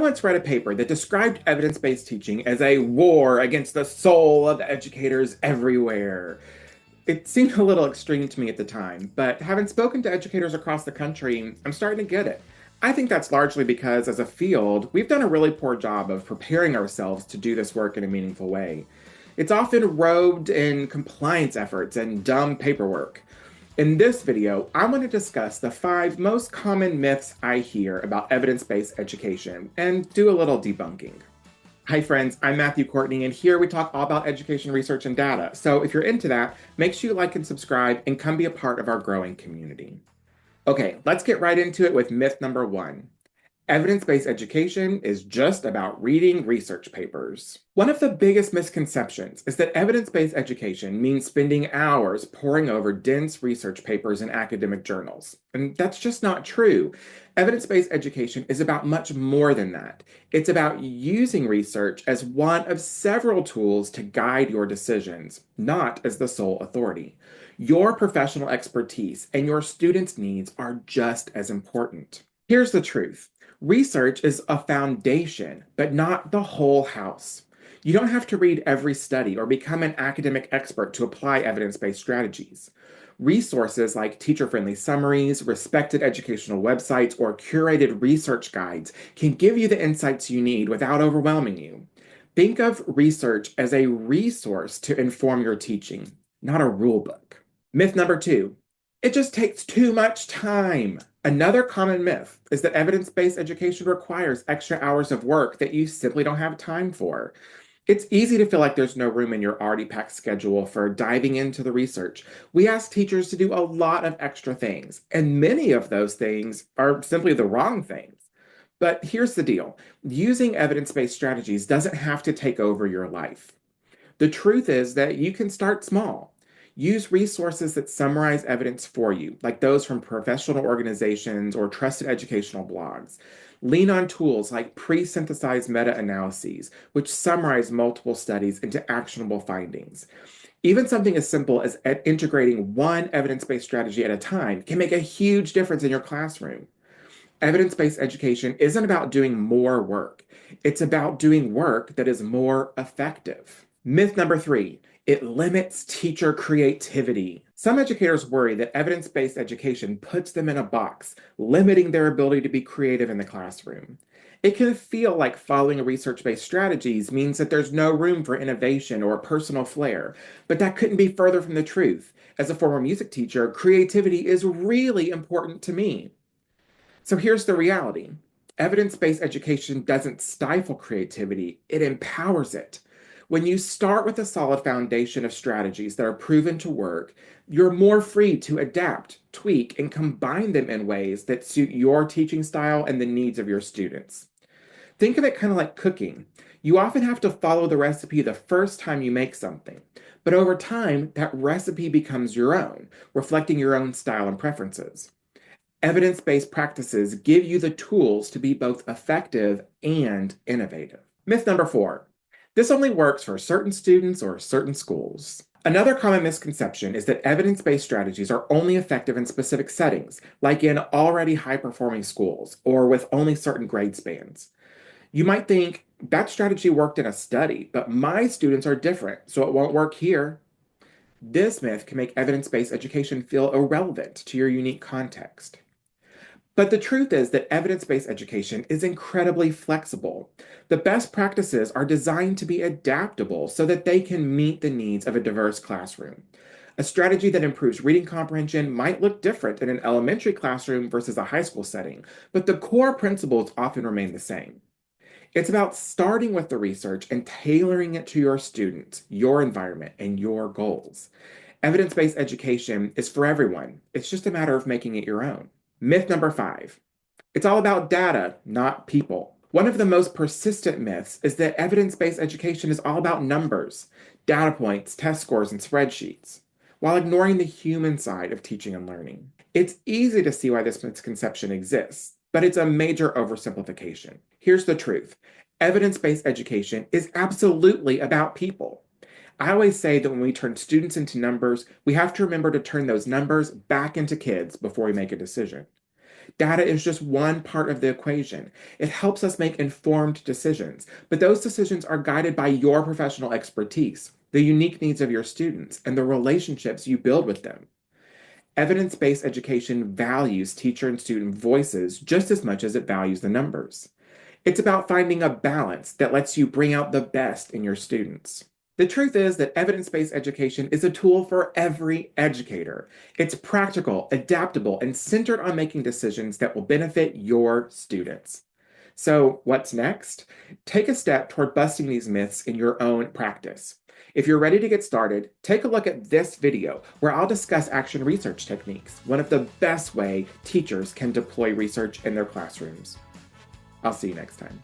once read a paper that described evidence-based teaching as a war against the soul of educators everywhere. It seemed a little extreme to me at the time, but having spoken to educators across the country, I'm starting to get it. I think that's largely because, as a field, we've done a really poor job of preparing ourselves to do this work in a meaningful way. It's often robed in compliance efforts and dumb paperwork. In this video, I want to discuss the 5 most common myths I hear about evidence-based education and do a little debunking. Hi friends, I'm Matthew Courtney, and here we talk all about education research and data. So if you're into that, make sure you like and subscribe and come be a part of our growing community. Okay, let's get right into it with myth number 1. Evidence-based education is just about reading research papers. One of the biggest misconceptions is that evidence-based education means spending hours poring over dense research papers in academic journals. And that's just not true. Evidence-based education is about much more than that. It's about using research as one of several tools to guide your decisions, not as the sole authority. Your professional expertise and your students' needs are just as important. Here's the truth. Research is a foundation, but not the whole house. You don't have to read every study or become an academic expert to apply evidence-based strategies. Resources like teacher-friendly summaries, respected educational websites, or curated research guides can give you the insights you need without overwhelming you. Think of research as a resource to inform your teaching, not a rule book. Myth number 2. It just takes too much time. Another common myth is that evidence-based education requires extra hours of work that you simply don't have time for. It's easy to feel like there's no room in your already packed schedule for diving into the research. We ask teachers to do a lot of extra things, and many of those things are simply the wrong things. But here's the deal. Using evidence-based strategies doesn't have to take over your life. The truth is that you can start small. Use resources that summarize evidence for you, like those from professional organizations or trusted educational blogs. Lean on tools like pre-synthesized meta-analyses, which summarize multiple studies into actionable findings. Even something as simple as integrating one evidence-based strategy at a time can make a huge difference in your classroom. Evidence-based education isn't about doing more work. It's about doing work that is more effective. Myth number 3. It limits teacher creativity. Some educators worry that evidence-based education puts them in a box, limiting their ability to be creative in the classroom. It can feel like following research-based strategies means that there's no room for innovation or personal flair, but that couldn't be further from the truth. As a former music teacher, creativity is really important to me. So here's the reality. Evidence-based education doesn't stifle creativity, it empowers it. When you start with a solid foundation of strategies that are proven to work, you're more free to adapt, tweak, and combine them in ways that suit your teaching style and the needs of your students. Think of it kind of like cooking. You often have to follow the recipe the first time you make something, but over time, that recipe becomes your own, reflecting your own style and preferences. Evidence-based practices give you the tools to be both effective and innovative. Myth number 4. This only works for certain students or certain schools. Another common misconception is that evidence-based strategies are only effective in specific settings, like in already high-performing schools or with only certain grade spans. You might think, that strategy worked in a study, but my students are different, so it won't work here. This myth can make evidence-based education feel irrelevant to your unique context. But the truth is that evidence-based education is incredibly flexible. The best practices are designed to be adaptable so that they can meet the needs of a diverse classroom. A strategy that improves reading comprehension might look different in an elementary classroom versus a high school setting, but the core principles often remain the same. It's about starting with the research and tailoring it to your students, your environment, and your goals. Evidence-based education is for everyone. It's just a matter of making it your own. Myth number 5. It's all about data, not people. One of the most persistent myths is that evidence-based education is all about numbers, data points, test scores, and spreadsheets, while ignoring the human side of teaching and learning. It's easy to see why this misconception exists, but it's a major oversimplification. Here's the truth. Evidence-based education is absolutely about people. I always say that when we turn students into numbers, we have to remember to turn those numbers back into kids before we make a decision. Data is just one part of the equation. It helps us make informed decisions, but those decisions are guided by your professional expertise, the unique needs of your students, and the relationships you build with them. Evidence-based education values teacher and student voices just as much as it values the numbers. It's about finding a balance that lets you bring out the best in your students. The truth is that evidence-based education is a tool for every educator. It's practical, adaptable, and centered on making decisions that will benefit your students. So, what's next? Take a step toward busting these myths in your own practice. If you're ready to get started, take a look at this video where I'll discuss action research techniques, one of the best way teachers can deploy research in their classrooms. I'll see you next time.